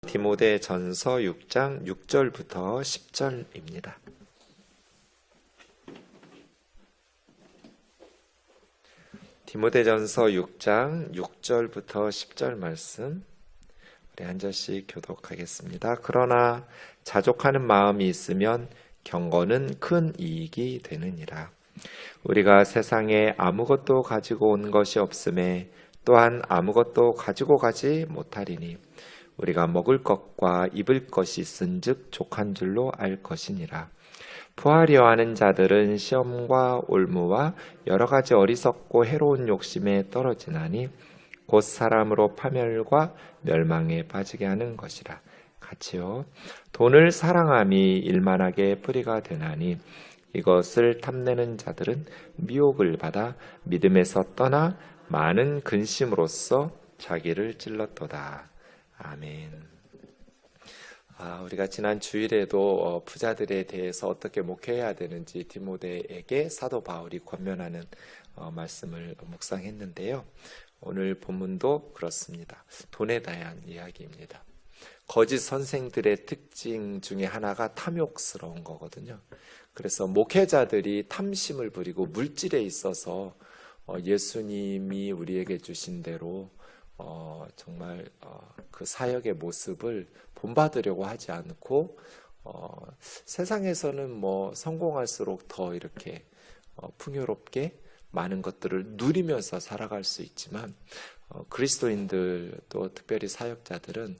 디모데전서 6장 6절부터 10절입니다. 디모데전서 6장 6절부터 10절 말씀 우리 한 절씩 교독하겠습니다. 그러나 자족하는 마음이 있으면 경건은 큰 이익이 되느니라. 우리가 세상에 아무것도 가지고 온 것이 없음에 또한 아무것도 가지고 가지 못하리니 우리가 먹을 것과 입을 것이 있은즉 족한 줄로 알 것이니라. 부하려 하는 자들은 시험과 올무와 여러 가지 어리석고 해로운 욕심에 떨어지나니 곧 사람으로 파멸과 멸망에 빠지게 하는 것이라. 같이요. 돈을 사랑함이 일만하게 뿌리가 되나니 이것을 탐내는 자들은 미혹을 받아 믿음에서 떠나 많은 근심으로써 자기를 찔렀도다. 아멘. 우리가 지난 주일에도 부자들에 대해서 어떻게 목회해야 되는지 디모데에게 사도 바울이 권면하는 말씀을 묵상했는데요. 오늘 본문도 그렇습니다. 돈에 대한 이야기입니다. 거짓 선생들의 특징 중에 하나가 탐욕스러운 거거든요. 그래서 목회자들이 탐심을 부리고 물질에 있어서 예수님이 우리에게 주신 대로 정말 그 사역의 모습을 본받으려고 하지 않고 세상에서는 뭐 성공할수록 더 이렇게 풍요롭게 많은 것들을 누리면서 살아갈 수 있지만 그리스도인들 또 특별히 사역자들은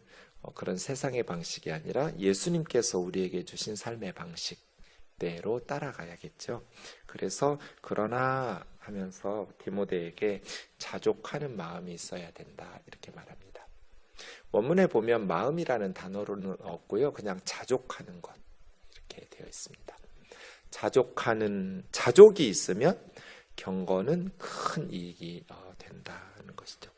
그런 세상의 방식이 아니라 예수님께서 우리에게 주신 삶의 방식대로 따라가야겠죠. 그래서 그러나 하면서 디모데에게 자족하는 마음이 있어야 된다 이렇게 말합니다. 원문에 보면 마음이라는 단어로는 없고요. 그냥 자족하는 것 이렇게 되어 있습니다. 자족이 있으면 경건은 큰 이익이 된다는 것이죠.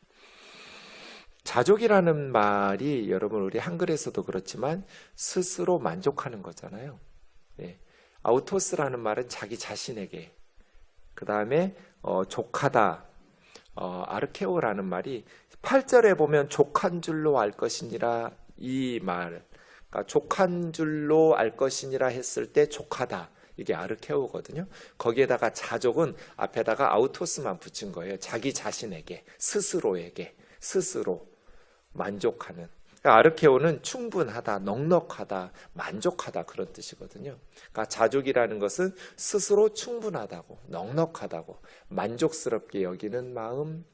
자족이라는 말이 여러분 우리 한글에서도 그렇지만 스스로 만족하는 거잖아요. 네. 아우토스라는 말은 자기 자신에게, 그 다음에 족하다, 아르케오라는 말이 8절에 보면 족한 줄로 알 것이니라 이 말, 그러니까 족한 줄로 알 것이니라 했을 때 족하다, 이게 아르케오거든요. 거기에다가 자족은 앞에다가 아우토스만 붙인 거예요. 자기 자신에게, 스스로에게, 스스로 만족하는. 그러니까 아르케오는 충분하다, 넉넉하다, 만족하다 그런 뜻이거든요. 그러니까 자족이라는 것은 스스로 충분하다고, 넉넉하다고, 만족스럽게 여기는 마음,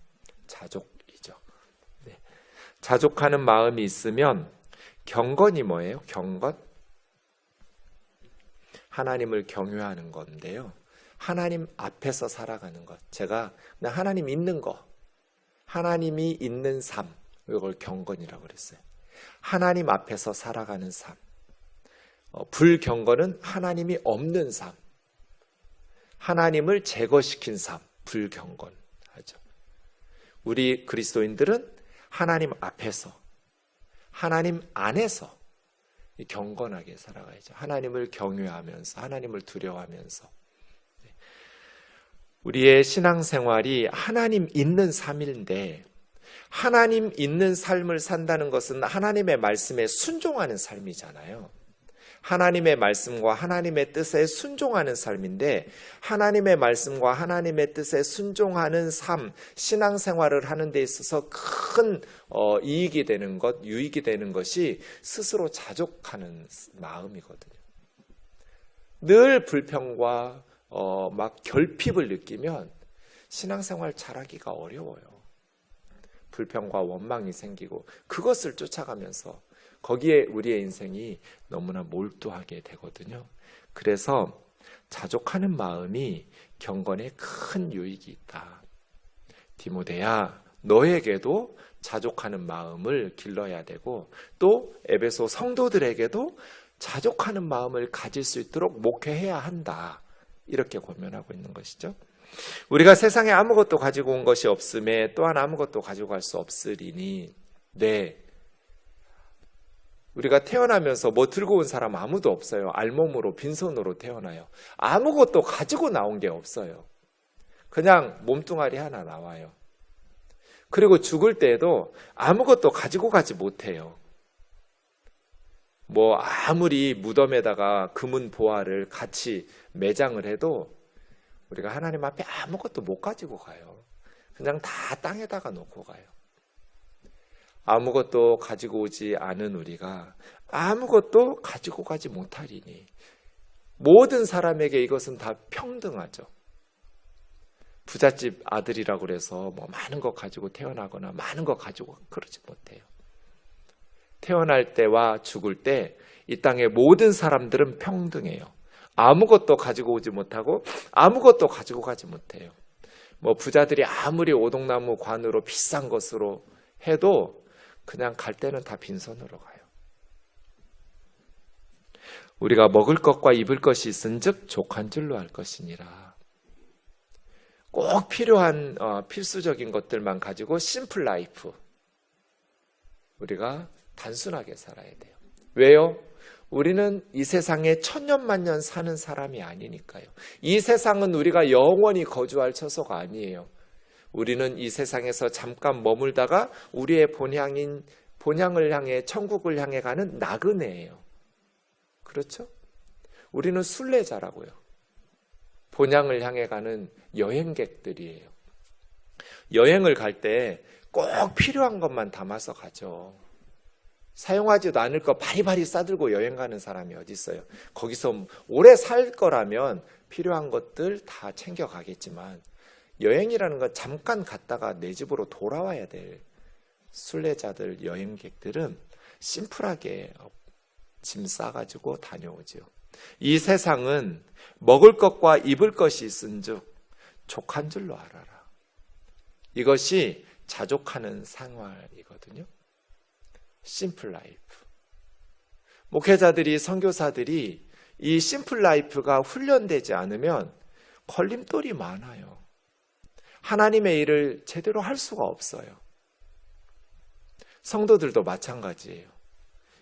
자족이죠. 네. 자족하는 마음이 있으면 경건이 뭐예요? 경건? 하나님을 경외하는 건데요. 하나님 앞에서 살아가는 것. 제가 그냥 하나님 있는 거, 하나님이 있는 삶, 이걸 경건이라고 그랬어요. 하나님 앞에서 살아가는 삶. 불경건은 하나님이 없는 삶. 하나님을 제거시킨 삶, 불경건하죠. 우리 그리스도인들은 하나님 앞에서, 하나님 안에서 경건하게 살아가야죠. 하나님을 경외하면서, 하나님을 두려워하면서. 우리의 신앙생활이 하나님 있는 삶인데 하나님 있는 삶을 산다는 것은 하나님의 말씀에 순종하는 삶이잖아요. 하나님의 말씀과 하나님의 뜻에 순종하는 삶인데 하나님의 말씀과 하나님의 뜻에 순종하는 삶, 신앙생활을 하는 데 있어서 큰 이익이 되는 것, 유익이 되는 것이 스스로 자족하는 마음이거든요. 늘 불평과 막 결핍을 느끼면 신앙생활 잘하기가 어려워요. 불평과 원망이 생기고 그것을 쫓아가면서 거기에 우리의 인생이 너무나 몰두하게 되거든요. 그래서 자족하는 마음이 경건에 큰 유익이 있다. 디모데야, 너에게도 자족하는 마음을 길러야 되고 또 에베소 성도들에게도 자족하는 마음을 가질 수 있도록 목회해야 한다. 이렇게 권면하고 있는 것이죠. 우리가 세상에 아무것도 가지고 온 것이 없음에 또한 아무것도 가지고 갈 수 없으리니 네, 우리가 태어나면서 뭐 들고 온 사람 아무도 없어요. 알몸으로 빈손으로 태어나요. 아무것도 가지고 나온 게 없어요. 그냥 몸뚱아리 하나 나와요. 그리고 죽을 때에도 아무것도 가지고 가지 못해요. 뭐 아무리 무덤에다가 금은 보화를 같이 매장을 해도 우리가 하나님 앞에 아무것도 못 가지고 가요. 그냥 다 땅에다가 놓고 가요. 아무것도 가지고 오지 않은 우리가 아무것도 가지고 가지 못하리니 모든 사람에게 이것은 다 평등하죠. 부잣집 아들이라고 그래서 뭐 많은 거 가지고 태어나거나 많은 거 가지고 그러지 못해요. 태어날 때와 죽을 때 이 땅의 모든 사람들은 평등해요. 아무것도 가지고 오지 못하고 아무것도 가지고 가지 못해요. 뭐 부자들이 아무리 오동나무 관으로 비싼 것으로 해도 그냥 갈 때는 다 빈손으로 가요. 우리가 먹을 것과 입을 것이 있은즉 족한 줄로 알 것이니라. 꼭 필요한 필수적인 것들만 가지고 심플 라이프, 우리가 단순하게 살아야 돼요. 왜요? 우리는 이 세상에 천년만년 사는 사람이 아니니까요. 이 세상은 우리가 영원히 거주할 처소가 아니에요. 우리는 이 세상에서 잠깐 머물다가 우리의 본향을 향해, 천국을 향해 가는 나그네예요. 그렇죠? 우리는 순례자라고요. 본향을 향해 가는 여행객들이에요. 여행을 갈 때 꼭 필요한 것만 담아서 가죠. 사용하지도 않을 거 바리바리 싸들고 여행 가는 사람이 어디 있어요? 거기서 오래 살 거라면 필요한 것들 다 챙겨 가겠지만 여행이라는 건 잠깐 갔다가 내 집으로 돌아와야 될 순례자들, 여행객들은 심플하게 짐 싸가지고 다녀오죠. 이 세상은 먹을 것과 입을 것이 있은즉 족한 줄로 알아라. 이것이 자족하는 생활이거든요. 심플 라이프. 목회자들이, 선교사들이 이 심플 라이프가 훈련되지 않으면 걸림돌이 많아요. 하나님의 일을 제대로 할 수가 없어요. 성도들도 마찬가지예요.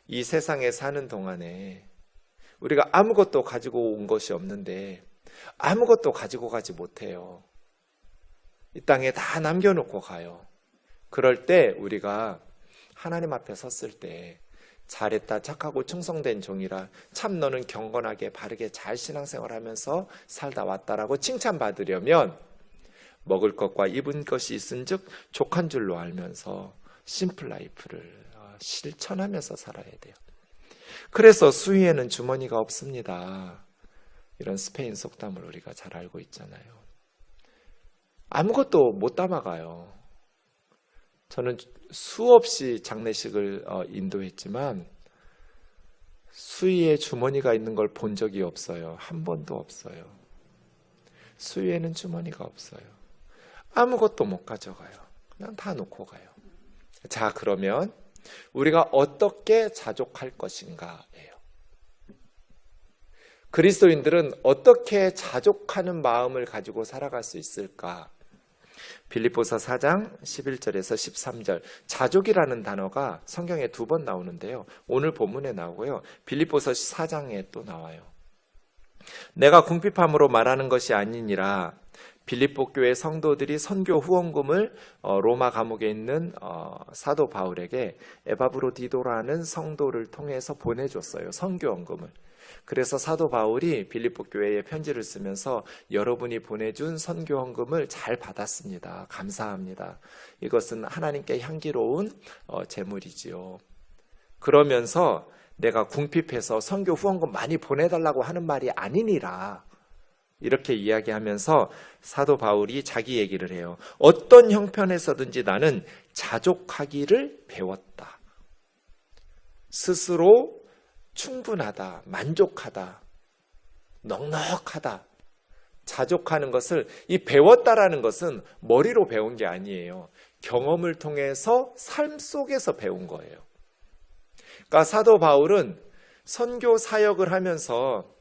이 세상에 사는 동안에 우리가 아무것도 가지고 온 것이 없는데 아무것도 가지고 가지 못해요. 이 땅에 다 남겨놓고 가요. 그럴 때 우리가 하나님 앞에 섰을 때 잘했다, 착하고 충성된 종이라, 참 너는 경건하게 바르게 잘 신앙생활하면서 살다 왔다라고 칭찬받으려면 먹을 것과 입은 것이 있은즉 족한 줄로 알면서 심플 라이프를 실천하면서 살아야 돼요. 그래서 수위에는 주머니가 없습니다. 이런 스페인 속담을 우리가 잘 알고 있잖아요. 아무것도 못 담아가요. 저는 수없이 장례식을 인도했지만 수위에 주머니가 있는 걸 본 적이 없어요. 한 번도 없어요. 수위에는 주머니가 없어요. 아무것도 못 가져가요. 그냥 다 놓고 가요. 자, 그러면 우리가 어떻게 자족할 것인가예요. 그리스도인들은 어떻게 자족하는 마음을 가지고 살아갈 수 있을까? 빌립보서 4장 11절에서 13절, 자족이라는 단어가 성경에 2번 나오는데요. 오늘 본문에 나오고요. 빌립보서 4장에 또 나와요. 내가 궁핍함으로 말하는 것이 아니니라. 빌립보 교회 성도들이 선교 후원금을 로마 감옥에 있는 사도 바울에게 에바브로디도라는 성도를 통해서 보내줬어요. 선교원금을. 그래서 사도 바울이 빌립보 교회에 편지를 쓰면서 여러분이 보내준 선교헌금을 잘 받았습니다. 감사합니다. 이것은 하나님께 향기로운 제물이지요. 그러면서 내가 궁핍해서 선교 후원금 많이 보내달라고 하는 말이 아니니라. 이렇게 이야기하면서 사도 바울이 자기 얘기를 해요. 어떤 형편에서든지 나는 자족하기를 배웠다. 스스로 충분하다, 만족하다, 넉넉하다, 자족하는 것을, 이 배웠다라는 것은 머리로 배운 게 아니에요. 경험을 통해서 삶 속에서 배운 거예요. 그러니까 사도 바울은 선교 사역을 하면서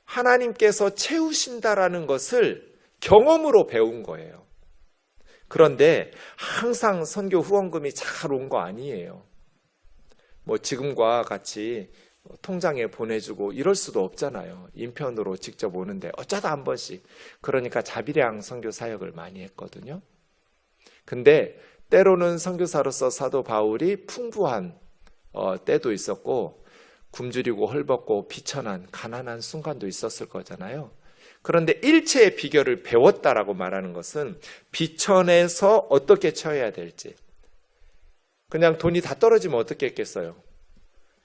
하나님께서 채우신다라는 것을 경험으로 배운 거예요. 그런데 항상 선교 후원금이 잘 온 거 아니에요. 뭐 지금과 같이 통장에 보내주고 이럴 수도 없잖아요. 인편으로 직접 오는데 어쩌다 한 번씩. 그러니까 자비량 선교 사역을 많이 했거든요. 근데 때로는 선교사로서 사도 바울이 풍부한 때도 있었고 굶주리고 헐벗고 비천한 가난한 순간도 있었을 거잖아요. 그런데 일체의 비결을 배웠다라고 말하는 것은 비천에서 어떻게 처해야 될지. 그냥 돈이 다 떨어지면 어떻게 했겠어요?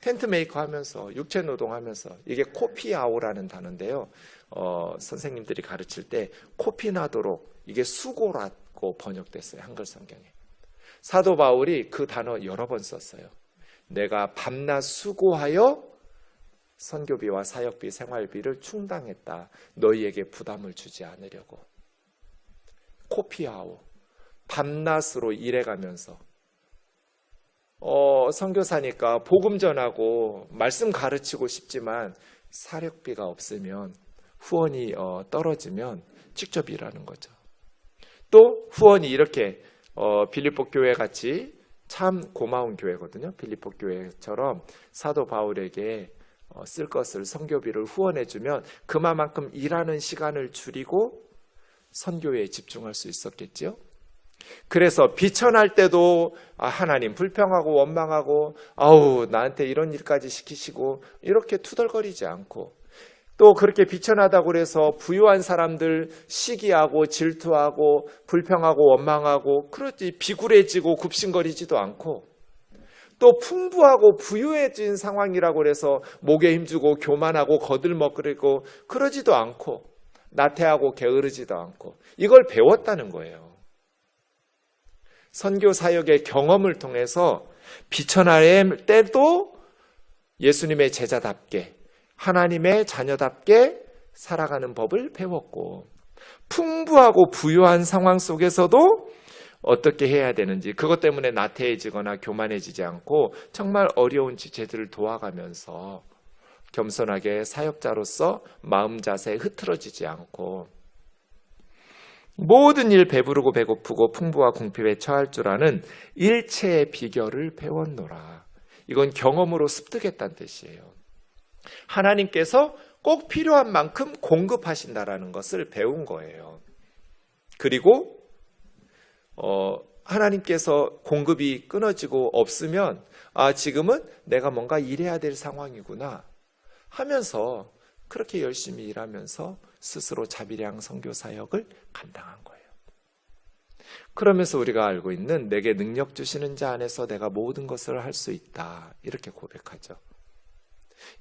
텐트 메이커 하면서 육체 노동하면서, 이게 코피아오라는 단어인데요. 선생님들이 가르칠 때 코피나도록, 이게 수고라고 번역됐어요. 한글 성경에. 사도 바울이 그 단어 여러 번 썼어요. 내가 밤낮 수고하여 선교비와 사역비, 생활비를 충당했다. 너희에게 부담을 주지 않으려고. 코피아오. 밤낮으로 일해가면서 선교사니까 복음 전하고 말씀 가르치고 싶지만 사력비가 없으면, 후원이 떨어지면 직접 일하는 거죠. 또 후원이 이렇게 빌립보 교회 같이 참 고마운 교회거든요. 빌립보 교회처럼 사도 바울에게 쓸 것을, 선교비를 후원해주면 그만큼 일하는 시간을 줄이고 선교에 집중할 수 있었겠지요. 그래서 비천할 때도 하나님 불평하고 원망하고 아우 나한테 이런 일까지 시키시고 이렇게 투덜거리지 않고, 또 그렇게 비천하다고 해서 부유한 사람들 시기하고 질투하고 불평하고 원망하고 그렇지 비굴해지고 굽신거리지도 않고, 또 풍부하고 부유해진 상황이라고 해서 목에 힘주고 교만하고 거들먹거리고 그러지도 않고 나태하고 게으르지도 않고, 이걸 배웠다는 거예요. 선교 사역의 경험을 통해서 비천할 때도 예수님의 제자답게, 하나님의 자녀답게 살아가는 법을 배웠고, 풍부하고 부유한 상황 속에서도 어떻게 해야 되는지, 그것 때문에 나태해지거나 교만해지지 않고 정말 어려운 지체들을 도와가면서 겸손하게 사역자로서 마음 자세에 흐트러지지 않고 모든 일 배부르고 배고프고 풍부와 궁핍에 처할 줄 아는 일체의 비결을 배웠노라. 이건 경험으로 습득했다는 뜻이에요. 하나님께서 꼭 필요한 만큼 공급하신다라는 것을 배운 거예요. 그리고 하나님께서 공급이 끊어지고 없으면 지금은 내가 뭔가 일해야 될 상황이구나 하면서 그렇게 열심히 일하면서 스스로 자비량 선교 사역을 감당한 거예요. 그러면서 우리가 알고 있는 내게 능력 주시는 자 안에서 내가 모든 것을 할 수 있다, 이렇게 고백하죠.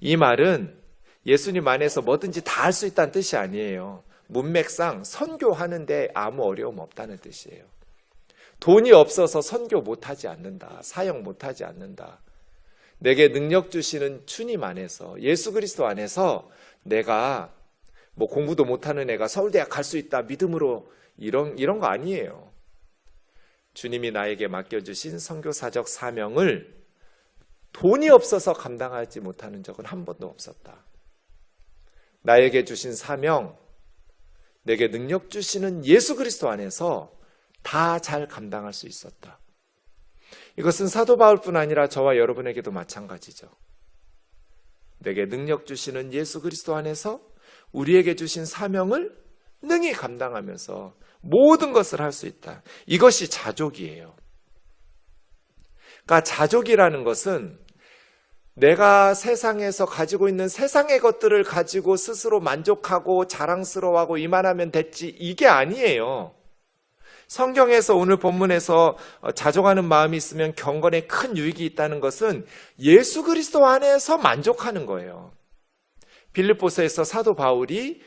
이 말은 예수님 안에서 뭐든지 다 할 수 있다는 뜻이 아니에요. 문맥상 선교하는데 아무 어려움 없다는 뜻이에요. 돈이 없어서 선교 못하지 않는다, 사역 못하지 않는다. 내게 능력 주시는 주님 안에서, 예수 그리스도 안에서 내가 공부도 못하는 애가 서울대학 갈 수 있다 믿음으로 이런 거 아니에요. 주님이 나에게 맡겨주신 선교사적 사명을 돈이 없어서 감당하지 못하는 적은 한 번도 없었다. 나에게 주신 사명, 내게 능력 주시는 예수 그리스도 안에서 다 잘 감당할 수 있었다. 이것은 사도 바울뿐 아니라 저와 여러분에게도 마찬가지죠. 내게 능력 주시는 예수 그리스도 안에서 우리에게 주신 사명을 능히 감당하면서 모든 것을 할 수 있다. 이것이 자족이에요. 그러니까 자족이라는 것은 내가 세상에서 가지고 있는 세상의 것들을 가지고 스스로 만족하고 자랑스러워하고 이만하면 됐지, 이게 아니에요. 성경에서 오늘 본문에서 자족하는 마음이 있으면 경건에 큰 유익이 있다는 것은 예수 그리스도 안에서 만족하는 거예요. 빌립보서에서 사도 바울이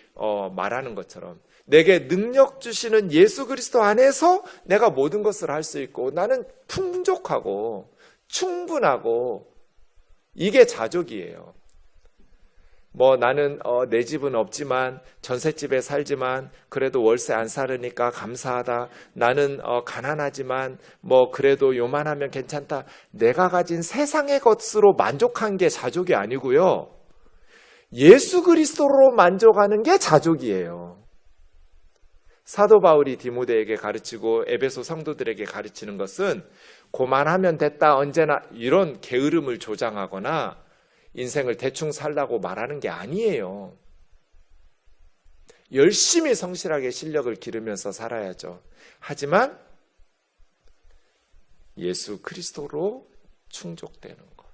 말하는 것처럼 내게 능력 주시는 예수 그리스도 안에서 내가 모든 것을 할 수 있고 나는 풍족하고 충분하고, 이게 자족이에요. 나는 내 집은 없지만 전셋집에 살지만 그래도 월세 안 살으니까 감사하다. 나는 가난하지만 그래도 요만하면 괜찮다. 내가 가진 세상의 것으로 만족한 게 자족이 아니고요. 예수 그리스도로 만족하는 게 자족이에요. 사도 바울이 디모데에게 가르치고 에베소 성도들에게 가르치는 것은 고만하면 됐다, 언제나 이런 게으름을 조장하거나 인생을 대충 살라고 말하는 게 아니에요. 열심히 성실하게 실력을 기르면서 살아야죠. 하지만 예수 그리스도로 충족되는 것,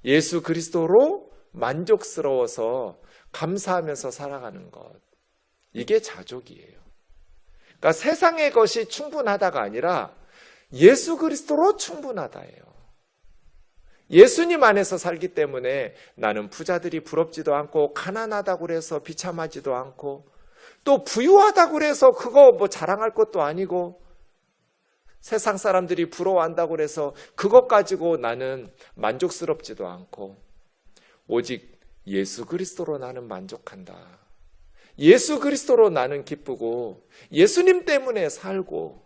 예수 그리스도로 만족스러워서 감사하면서 살아가는 것. 이게 자족이에요. 그러니까 세상의 것이 충분하다가 아니라 예수 그리스도로 충분하다예요. 예수님 안에서 살기 때문에 나는 부자들이 부럽지도 않고 가난하다고 그래서 비참하지도 않고 또 부유하다고 그래서 그거 뭐 자랑할 것도 아니고 세상 사람들이 부러워한다고 그래서 그것 가지고 나는 만족스럽지도 않고 오직 예수 그리스도로 나는 만족한다. 예수 그리스도로 나는 기쁘고 예수님 때문에 살고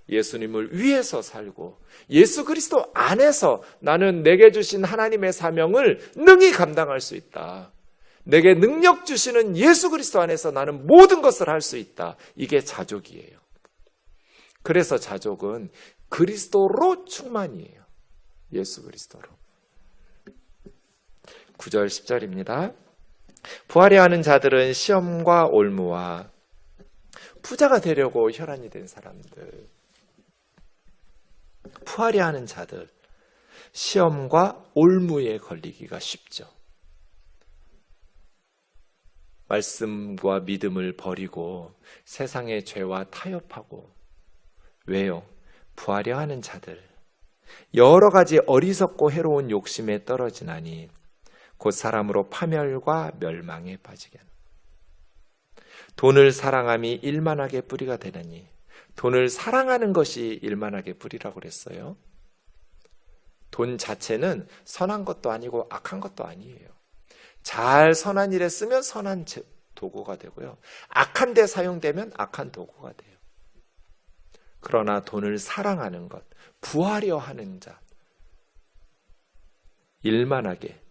예수님을 위해서 살고 예수 그리스도 안에서 나는 내게 주신 하나님의 사명을 능히 감당할 수 있다. 내게 능력 주시는 예수 그리스도 안에서 나는 모든 것을 할 수 있다. 이게 자족이에요. 그래서 자족은 그리스도로 충만이에요. 예수 그리스도로. 9절 10절입니다. 부하려 하는 자들은 시험과 올무와 부자가 되려고 혈안이 된 사람들, 부하려 하는 자들, 시험과 올무에 걸리기가 쉽죠. 말씀과 믿음을 버리고 세상의 죄와 타협하고 왜요? 부하려 하는 자들, 여러 가지 어리석고 해로운 욕심에 떨어지나니 곧 사람으로 파멸과 멸망에 빠지게 하는. 돈을 사랑함이 일만하게 뿌리가 되느니 돈을 사랑하는 것이 일만하게 뿌리라고 그랬어요. 돈 자체는 선한 것도 아니고 악한 것도 아니에요. 잘 선한 일에 쓰면 선한 도구가 되고요. 악한 데 사용되면 악한 도구가 돼요. 그러나 돈을 사랑하는 것, 부하려 하는 자, 일만하게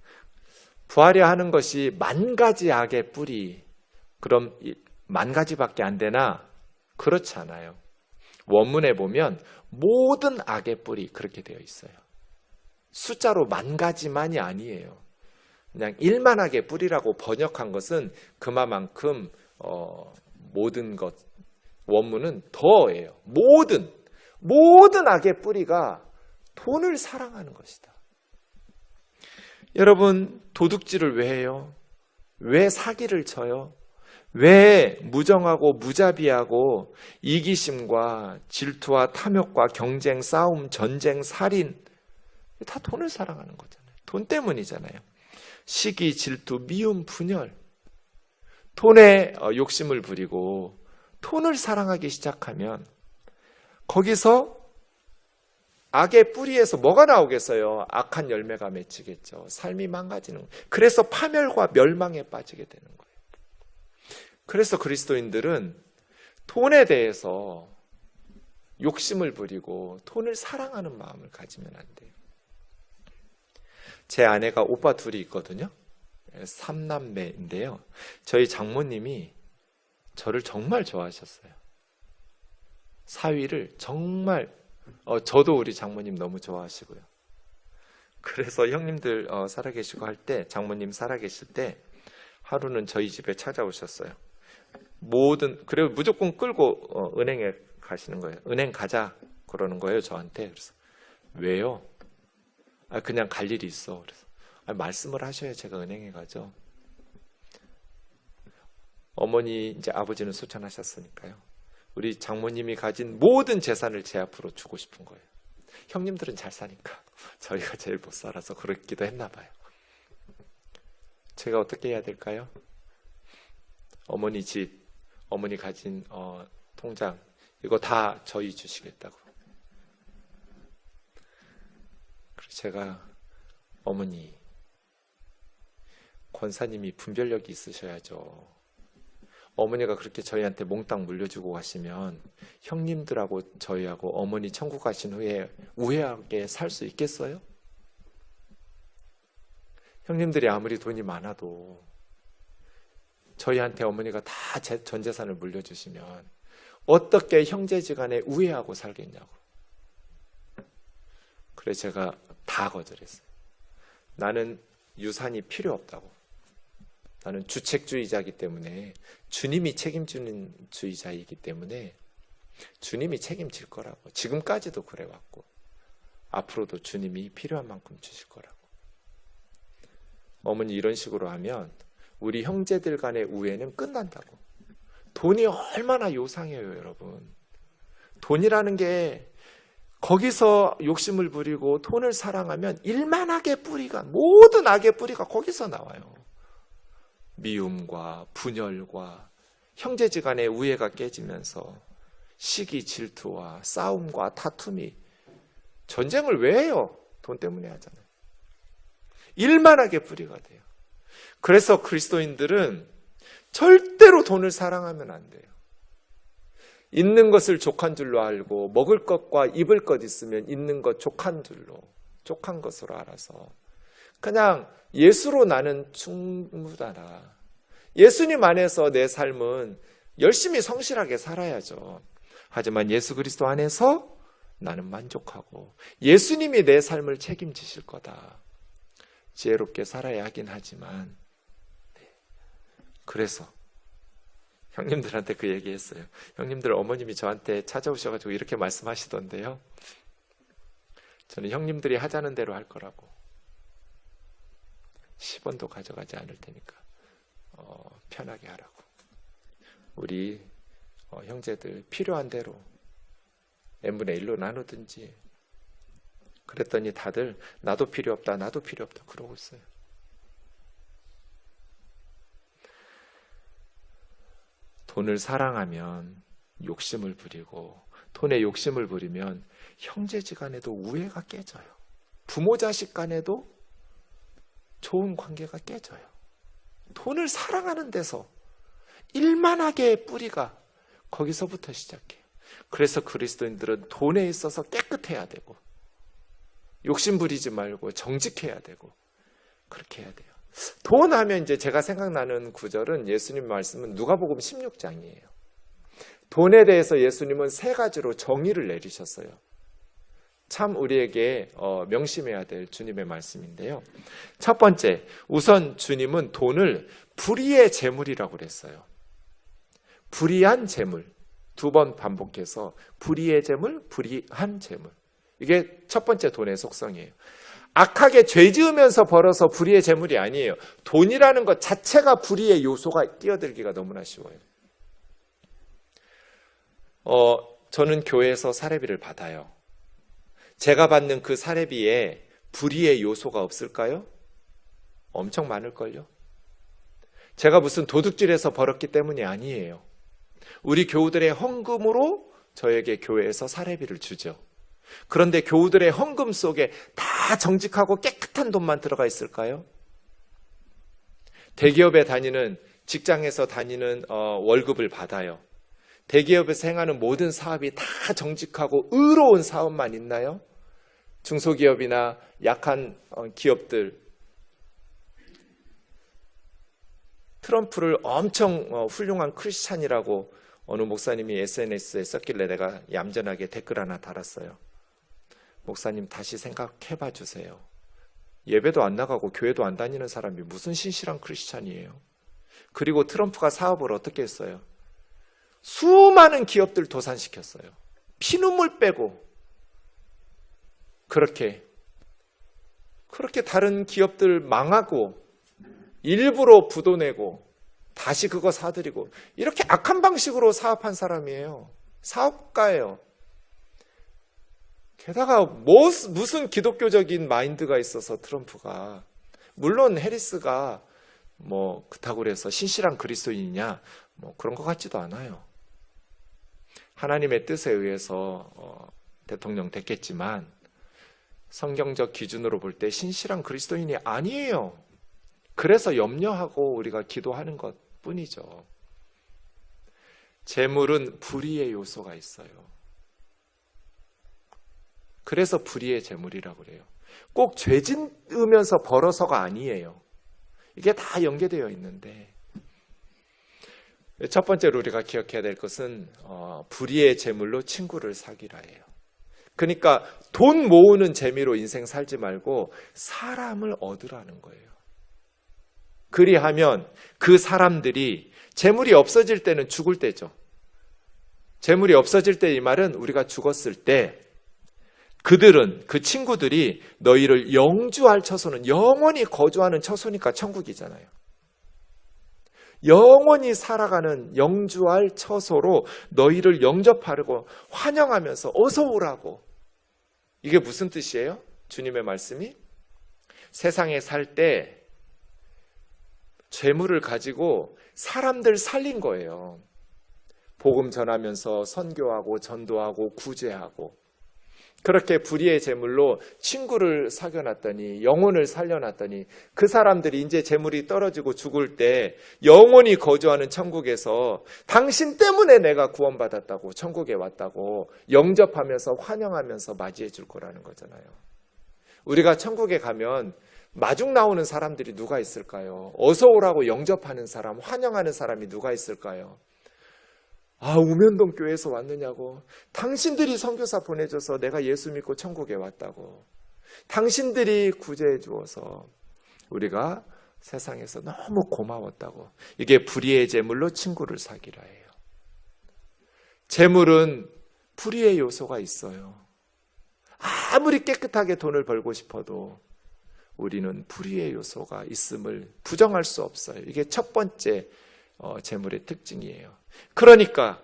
부하려 하는 것이 만 가지 악의 뿌리, 그럼 만 가지밖에 안 되나? 그렇지 않아요. 원문에 보면 모든 악의 뿌리 그렇게 되어 있어요. 숫자로 만 가지만이 아니에요. 그냥 일만하게 뿌리라고 번역한 것은 그만큼 모든 것, 원문은 더예요. 모든 악의 뿌리가 돈을 사랑하는 것이다. 여러분, 도둑질을 왜 해요? 왜 사기를 쳐요? 왜 무정하고 무자비하고 이기심과 질투와 탐욕과 경쟁, 싸움, 전쟁, 살인, 다 돈을 사랑하는 거잖아요. 돈 때문이잖아요. 시기, 질투, 미움, 분열, 돈에 욕심을 부리고 돈을 사랑하기 시작하면 거기서 악의 뿌리에서 뭐가 나오겠어요? 악한 열매가 맺히겠죠. 삶이 망가지는 거예요. 그래서 파멸과 멸망에 빠지게 되는 거예요. 그래서 그리스도인들은 돈에 대해서 욕심을 부리고 돈을 사랑하는 마음을 가지면 안 돼요. 제 아내가 오빠 둘이 있거든요. 3남매인데요. 저희 장모님이 저를 정말 좋아하셨어요. 사위를 정말 저도 우리 장모님 너무 좋아하시고요. 그래서 형님들 살아계시고 할 때, 장모님 살아계실 때 하루는 저희 집에 찾아오셨어요. 그리고 무조건 끌고 은행에 가시는 거예요. 은행 가자 그러는 거예요, 저한테. 그래서 왜요? 그냥 갈 일이 있어. 그래서 말씀을 하셔야 제가 은행에 가죠. 어머니 이제 아버지는 소천하셨으니까요. 우리 장모님이 가진 모든 재산을 제 앞으로 주고 싶은 거예요. 형님들은 잘 사니까 저희가 제일 못 살아서 그렇기도 했나 봐요. 제가 어떻게 해야 될까요? 어머니 집, 어머니 가진 통장 이거 다 저희 주시겠다고. 그래서 제가 어머니, 권사님이 분별력이 있으셔야죠. 어머니가 그렇게 저희한테 몽땅 물려주고 가시면 형님들하고 저희하고 어머니 천국 가신 후에 우애하게 살 수 있겠어요? 형님들이 아무리 돈이 많아도 저희한테 어머니가 다 전 재산을 물려주시면 어떻게 형제지간에 우애하고 살겠냐고. 그래서 제가 다 거절했어요. 나는 유산이 필요 없다고. 나는 주책주의자이기 때문에, 주님이 책임지는 주의자이기 때문에 주님이 책임질 거라고. 지금까지도 그래왔고 앞으로도 주님이 필요한 만큼 주실 거라고. 어머니 이런 식으로 하면 우리 형제들 간의 우애는 끝난다고. 돈이 얼마나 요상해요, 여러분. 돈이라는 게 거기서 욕심을 부리고 돈을 사랑하면 일만 악의 뿌리가, 모든 악의 뿌리가 거기서 나와요. 미움과 분열과 형제지간의 우애가 깨지면서 시기, 질투와 싸움과 다툼이, 전쟁을 왜 해요? 돈 때문에 하잖아요. 일만 악의 뿌리가 돼요. 그래서 그리스도인들은 절대로 돈을 사랑하면 안 돼요. 있는 것을 족한 줄로 알고 먹을 것과 입을 것 있으면 있는 것 족한 줄로, 족한 것으로 알아서 그냥 예수로 나는 충분하다. 예수님 안에서 내 삶은 열심히 성실하게 살아야죠. 하지만 예수 그리스도 안에서 나는 만족하고 예수님이 내 삶을 책임지실 거다. 지혜롭게 살아야 하긴 하지만, 그래서 형님들한테 그 얘기했어요. 형님들, 어머님이 저한테 찾아오셔가지고 이렇게 말씀하시던데요. 저는 형님들이 하자는 대로 할 거라고. 10원도 가져가지 않을 테니까 편하게 하라고. 우리 형제들 필요한 대로 n분의 1로 나누든지. 그랬더니 다들 나도 필요 없다, 나도 필요 없다 그러고 있어요. 돈을 사랑하면 욕심을 부리고, 돈에 욕심을 부리면 형제지간에도 우애가 깨져요. 부모 자식 간에도 좋은 관계가 깨져요. 돈을 사랑하는 데서 일만하게 뿌리가 거기서부터 시작해요. 그래서 그리스도인들은 돈에 있어서 깨끗해야 되고, 욕심 부리지 말고 정직해야 되고, 그렇게 해야 돼요. 돈 하면 이제 제가 생각나는 구절은, 예수님 말씀은 누가복음 16장이에요. 돈에 대해서 예수님은 3가지로 정의를 내리셨어요. 참 우리에게 명심해야 될 주님의 말씀인데요. 첫 번째, 우선 주님은 돈을 불의의 재물이라고 그랬어요. 불의한 재물. 2번 반복해서 불의의 재물, 불의한 재물. 이게 첫 번째 돈의 속성이에요. 악하게 죄 지으면서 벌어서 불의의 재물이 아니에요. 돈이라는 것 자체가 불의의 요소가 끼어들기가 너무나 쉬워요. 저는 교회에서 사례비를 받아요. 제가 받는 그 사례비에 불의의 요소가 없을까요? 엄청 많을걸요? 제가 무슨 도둑질해서 벌었기 때문이 아니에요. 우리 교우들의 헌금으로 저에게 교회에서 사례비를 주죠. 그런데 교우들의 헌금 속에 다 정직하고 깨끗한 돈만 들어가 있을까요? 대기업에 다니는, 직장에서 다니는 월급을 받아요. 대기업에서 행하는 모든 사업이 다 정직하고 의로운 사업만 있나요? 중소기업이나 약한 기업들, 트럼프를 엄청 훌륭한 크리스찬이라고 어느 목사님이 SNS에 썼길래 내가 얌전하게 댓글 하나 달았어요. 목사님, 다시 생각해봐 주세요. 예배도 안 나가고 교회도 안 다니는 사람이 무슨 신실한 크리스찬이에요? 그리고 트럼프가 사업을 어떻게 했어요? 수많은 기업들 도산시켰어요. 피눈물 빼고. 그렇게 다른 기업들 망하고 일부러 부도 내고 다시 그거 사들이고, 이렇게 악한 방식으로 사업한 사람이에요. 사업가예요. 게다가 무슨 기독교적인 마인드가 있어서 트럼프가, 물론 해리스가 그렇다고 그래서 신실한 그리스도인이냐 그런 것 같지도 않아요. 하나님의 뜻에 의해서 대통령 됐겠지만 성경적 기준으로 볼 때 신실한 그리스도인이 아니에요. 그래서 염려하고 우리가 기도하는 것 뿐이죠. 재물은 불의의 요소가 있어요. 그래서 불의의 재물이라고 그래요. 꼭 죄 짓으면서 벌어서가 아니에요. 이게 다 연계되어 있는데, 첫 번째로 우리가 기억해야 될 것은 불의의 재물로 친구를 사귀라예요. 그러니까 돈 모으는 재미로 인생 살지 말고 사람을 얻으라는 거예요. 그리하면 그 사람들이 재물이 없어질 때는 죽을 때죠. 재물이 없어질 때, 이 말은 우리가 죽었을 때 그 친구들이 너희를 영주할 처소는 영원히 거주하는 처소니까 천국이잖아요. 영원히 살아가는 영주할 처소로 너희를 영접하려고 환영하면서 어서 오라고. 이게 무슨 뜻이에요? 주님의 말씀이 세상에 살 때 재물을 가지고 사람들 살린 거예요. 복음 전하면서 선교하고 전도하고 구제하고 그렇게 불의의 재물로 친구를 사귀어놨더니 영혼을 살려놨더니 그 사람들이 이제 재물이 떨어지고 죽을 때 영원히 거주하는 천국에서 당신 때문에 내가 구원받았다고 천국에 왔다고 영접하면서 환영하면서 맞이해 줄 거라는 거잖아요. 우리가 천국에 가면 마중 나오는 사람들이 누가 있을까요? 어서 오라고 영접하는 사람, 환영하는 사람이 누가 있을까요? 우면동 교회에서 왔느냐고. 당신들이 선교사 보내줘서 내가 예수 믿고 천국에 왔다고. 당신들이 구제해 주어서 우리가 세상에서 너무 고마웠다고. 이게 불의의 재물로 친구를 사귀라 해요. 재물은 불의의 요소가 있어요. 아무리 깨끗하게 돈을 벌고 싶어도 우리는 불의의 요소가 있음을 부정할 수 없어요. 이게 첫 번째 재물의 특징이에요. 그러니까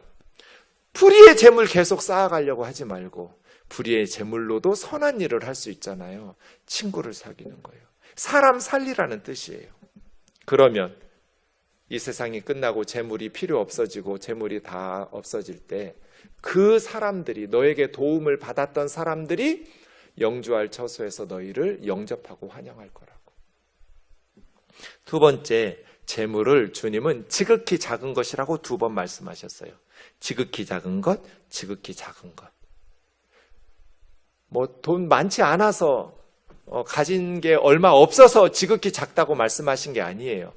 불의의 재물 계속 쌓아가려고 하지 말고 불의의 재물로도 선한 일을 할 수 있잖아요. 친구를 사귀는 거예요. 사람 살리라는 뜻이에요. 그러면 이 세상이 끝나고 재물이 필요 없어지고 재물이 다 없어질 때 그 사람들이 너에게 도움을 받았던 사람들이 영주할 처소에서 너희를 영접하고 환영할 거라고. 두 번째, 재물을 주님은 지극히 작은 것이라고 2번 말씀하셨어요. 지극히 작은 것, 지극히 작은 것. 돈 많지 않아서 가진 게 얼마 없어서 지극히 작다고 말씀하신 게 아니에요.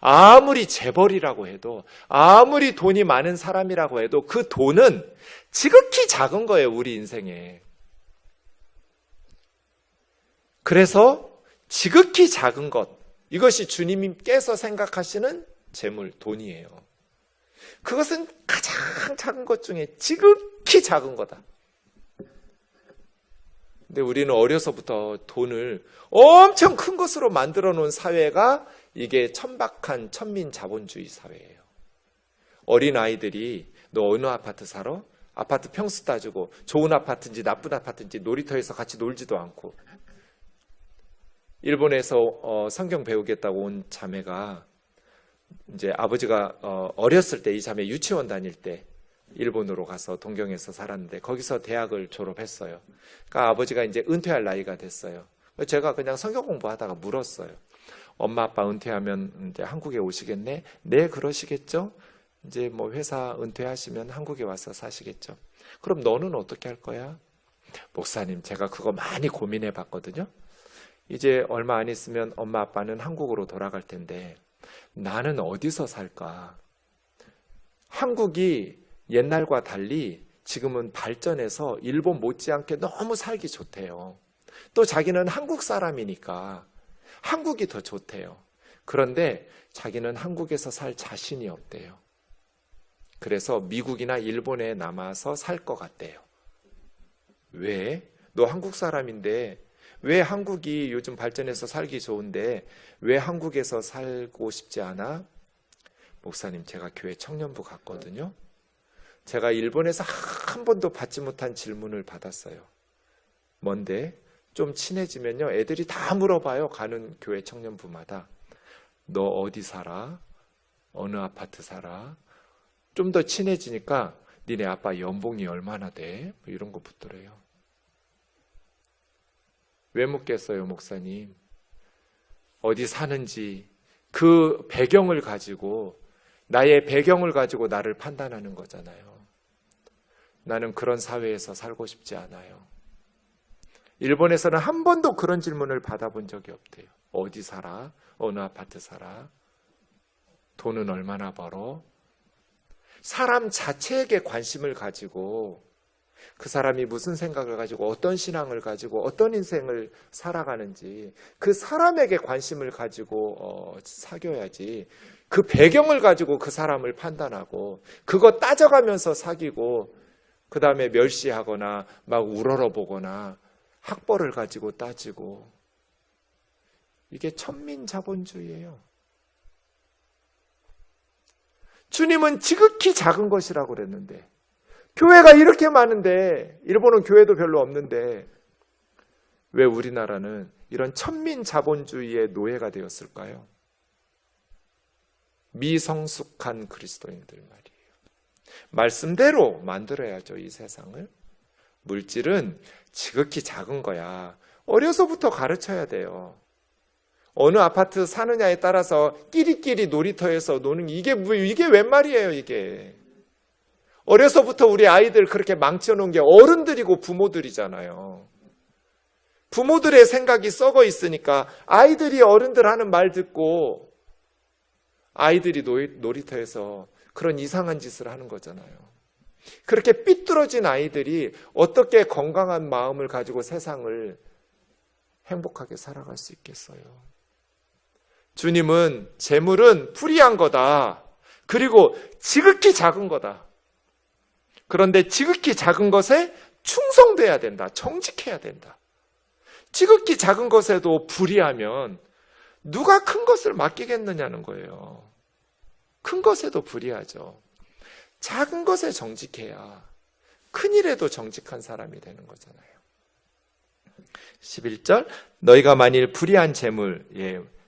아무리 재벌이라고 해도 아무리 돈이 많은 사람이라고 해도 그 돈은 지극히 작은 거예요. 우리 인생에. 그래서 지극히 작은 것, 이것이 주님께서 생각하시는 재물, 돈이에요. 그것은 가장 작은 것 중에 지극히 작은 거다. 근데 우리는 어려서부터 돈을 엄청 큰 것으로 만들어 놓은 사회가 이게 천박한 천민 자본주의 사회예요. 어린 아이들이 너 어느 아파트 살아? 아파트 평수 따지고 좋은 아파트인지 나쁜 아파트인지 놀이터에서 같이 놀지도 않고. 일본에서 성경 배우겠다고 온 자매가 이제 아버지가 어렸을 때 이 자매 유치원 다닐 때 일본으로 가서 동경에서 살았는데 거기서 대학을 졸업했어요. 그러니까 아버지가 이제 은퇴할 나이가 됐어요. 제가 그냥 성경 공부하다가 물었어요. 엄마 아빠 은퇴하면 이제 한국에 오시겠네? 네, 그러시겠죠? 이제 뭐 회사 은퇴하시면 한국에 와서 사시겠죠? 그럼 너는 어떻게 할 거야? 목사님, 제가 그거 많이 고민해 봤거든요. 이제 얼마 안 있으면 엄마 아빠는 한국으로 돌아갈 텐데 나는 어디서 살까? 한국이 옛날과 달리 지금은 발전해서 일본 못지않게 너무 살기 좋대요. 또 자기는 한국 사람이니까 한국이 더 좋대요. 그런데 자기는 한국에서 살 자신이 없대요. 그래서 미국이나 일본에 남아서 살 것 같대요. 왜? 너 한국 사람인데 왜 한국이 요즘 발전해서 살기 좋은데 왜 한국에서 살고 싶지 않아? 목사님, 제가 교회 청년부 갔거든요. 제가 일본에서 한 번도 받지 못한 질문을 받았어요. 뭔데? 좀 친해지면요, 애들이 다 물어봐요. 가는 교회 청년부마다. 너 어디 살아? 어느 아파트 살아? 좀 더 친해지니까 니네 아빠 연봉이 얼마나 돼? 뭐 이런 거 묻더래요. 왜 묻겠어요, 목사님? 어디 사는지 그 배경을 가지고, 나의 배경을 가지고 나를 판단하는 거잖아요. 나는 그런 사회에서 살고 싶지 않아요. 일본에서는 한 번도 그런 질문을 받아본 적이 없대요. 어디 살아? 어느 아파트 살아? 돈은 얼마나 벌어? 사람 자체에게 관심을 가지고 그 사람이 무슨 생각을 가지고 어떤 신앙을 가지고 어떤 인생을 살아가는지 그 사람에게 관심을 가지고 사귀어야지, 그 배경을 가지고 그 사람을 판단하고 그거 따져가면서 사귀고 그 다음에 멸시하거나 막 우러러보거나 학벌을 가지고 따지고, 이게 천민자본주의예요. 주님은 지극히 작은 것이라고 그랬는데, 교회가 이렇게 많은데, 일본은 교회도 별로 없는데 왜 우리나라는 이런 천민자본주의의 노예가 되었을까요? 미성숙한 그리스도인들 말이에요. 말씀대로 만들어야죠, 이 세상을. 물질은 지극히 작은 거야. 어려서부터 가르쳐야 돼요. 어느 아파트 사느냐에 따라서 끼리끼리 놀이터에서 노는 이게 웬 말이에요, 이게. 어려서부터 우리 아이들 그렇게 망쳐놓은 게 어른들이고 부모들이잖아요. 부모들의 생각이 썩어 있으니까 아이들이 어른들 하는 말 듣고 아이들이 놀이터에서 그런 이상한 짓을 하는 거잖아요. 그렇게 삐뚤어진 아이들이 어떻게 건강한 마음을 가지고 세상을 행복하게 살아갈 수 있겠어요? 주님은 재물은 불의한 거다. 그리고 지극히 작은 거다. 그런데 지극히 작은 것에 충성돼야 된다. 정직해야 된다. 지극히 작은 것에도 불의하면 누가 큰 것을 맡기겠느냐는 거예요. 큰 것에도 불의하죠. 작은 것에 정직해야 큰 일에도 정직한 사람이 되는 거잖아요. 11절, 너희가 만일 불의한 재물,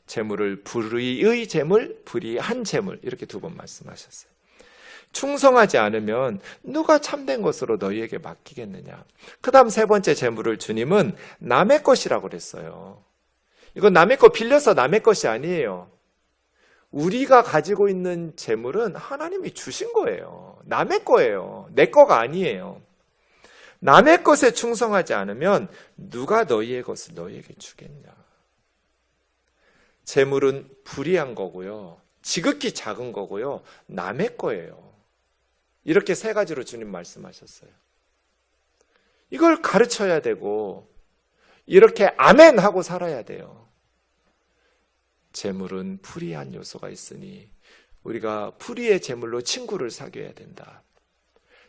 재물을 불의의 재물, 불의한 재물, 이렇게 두 번 말씀하셨어요. 충성하지 않으면 누가 참된 것으로 너희에게 맡기겠느냐. 그 다음 세 번째 재물을 주님은 남의 것이라고 그랬어요. 이건 남의 거 빌려서 남의 것이 아니에요. 우리가 가지고 있는 재물은 하나님이 주신 거예요. 남의 거예요. 내 거가 아니에요. 남의 것에 충성하지 않으면 누가 너희의 것을 너희에게 주겠냐. 재물은 불의한 거고요. 지극히 작은 거고요. 남의 거예요. 이렇게 세 가지로 주님 말씀하셨어요. 이걸 가르쳐야 되고 이렇게 아멘 하고 살아야 돼요. 재물은 불의한 요소가 있으니 우리가 불의의 재물로 친구를 사귀어야 된다.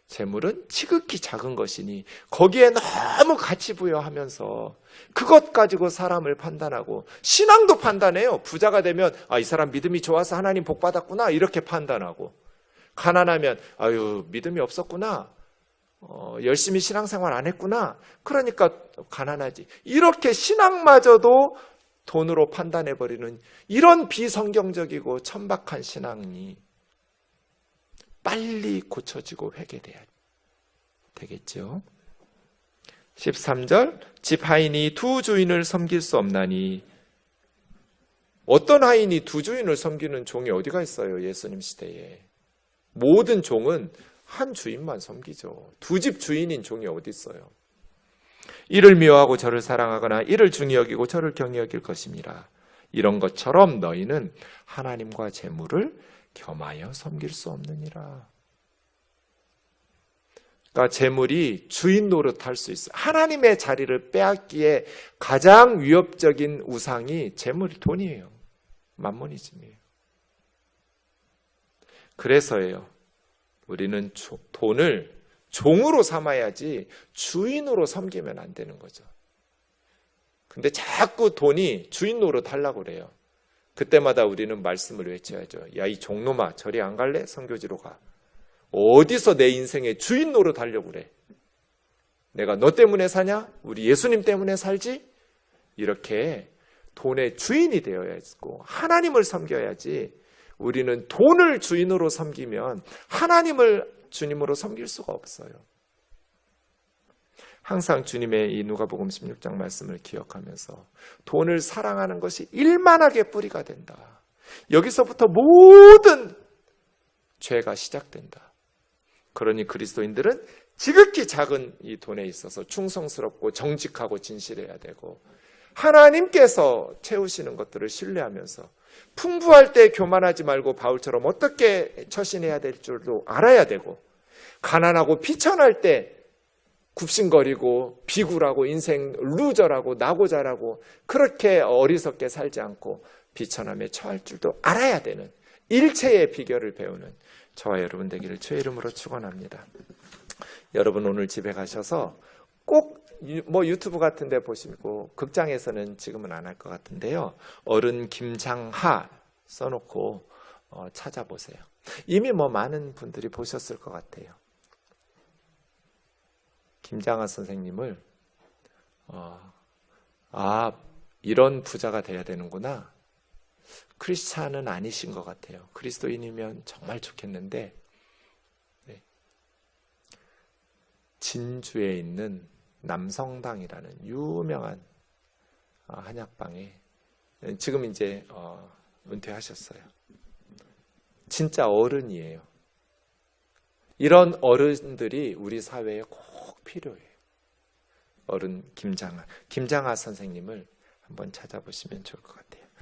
재물은 지극히 작은 것이니 거기에 너무 가치 부여하면서 그것 가지고 사람을 판단하고 신앙도 판단해요. 부자가 되면 이 사람 믿음이 좋아서 하나님 복 받았구나 이렇게 판단하고, 가난하면 아유 믿음이 없었구나, 열심히 신앙생활 안 했구나 그러니까 가난하지, 이렇게 신앙마저도 돈으로 판단해버리는 이런 비성경적이고 천박한 신앙이 빨리 고쳐지고 회개돼야 되겠죠. 13절, 집 하인이 두 주인을 섬길 수 없나니. 어떤 하인이 두 주인을 섬기는 종이 어디가 있어요? 예수님 시대에 모든 종은 한 주인만 섬기죠. 두 집 주인인 종이 어디 있어요? 이를 미워하고 저를 사랑하거나 이를 중히 여기고 저를 경히 여길 것임이라. 이런 것처럼 너희는 하나님과 재물을 겸하여 섬길 수 없느니라. 그러니까 재물이 주인 노릇할 수 있어요. 하나님의 자리를 빼앗기에 가장 위협적인 우상이 재물이 돈이에요. 만모니즘이에요. 그래서예요. 우리는 돈을 종으로 삼아야지 주인으로 섬기면 안 되는 거죠. 근데 자꾸 돈이 주인 노릇 하려고 그래요. 그때마다 우리는 말씀을 외쳐야죠. 야, 이 종놈아, 저리 안 갈래? 선교지로 가. 어디서 내 인생의 주인 노릇 하려고 그래? 내가 너 때문에 사냐? 우리 예수님 때문에 살지? 이렇게 돈의 주인이 되어야 했고 하나님을 섬겨야지. 우리는 돈을 주인으로 섬기면 하나님을 주님으로 섬길 수가 없어요. 항상 주님의 이 누가복음 16장 말씀을 기억하면서 돈을 사랑하는 것이 일만하게 뿌리가 된다. 여기서부터 모든 죄가 시작된다. 그러니 그리스도인들은 지극히 작은 이 돈에 있어서 충성스럽고 정직하고 진실해야 되고, 하나님께서 채우시는 것들을 신뢰하면서 풍부할 때 교만하지 말고 바울처럼 어떻게 처신해야 될 줄도 알아야 되고, 가난하고 비천할 때 굽신거리고 비굴하고 인생 루저라고 나고자라고 그렇게 어리석게 살지 않고 비천함에 처할 줄도 알아야 되는 일체의 비결을 배우는 저와 여러분 되기를 주의 이름으로 축원합니다. 여러분 오늘 집에 가셔서 꼭 뭐 유튜브 같은 데 보시고 극장에서는 지금은 안 할 것 같은데요. 어른 김장하 써놓고 찾아보세요. 이미 뭐 많은 분들이 보셨을 것 같아요. 김장하 선생님을 이런 부자가 돼야 되는구나. 크리스찬은 아니신 것 같아요. 그리스도인이면 정말 좋겠는데 네. 진주에 있는 남성당이라는 유명한 한약방에 지금 이제 은퇴하셨어요. 진짜 어른이에요. 이런 어른들이 우리 사회에 꼭 필요해요. 어른 김장하 선생님을 한번 찾아보시면 좋을 것 같아요.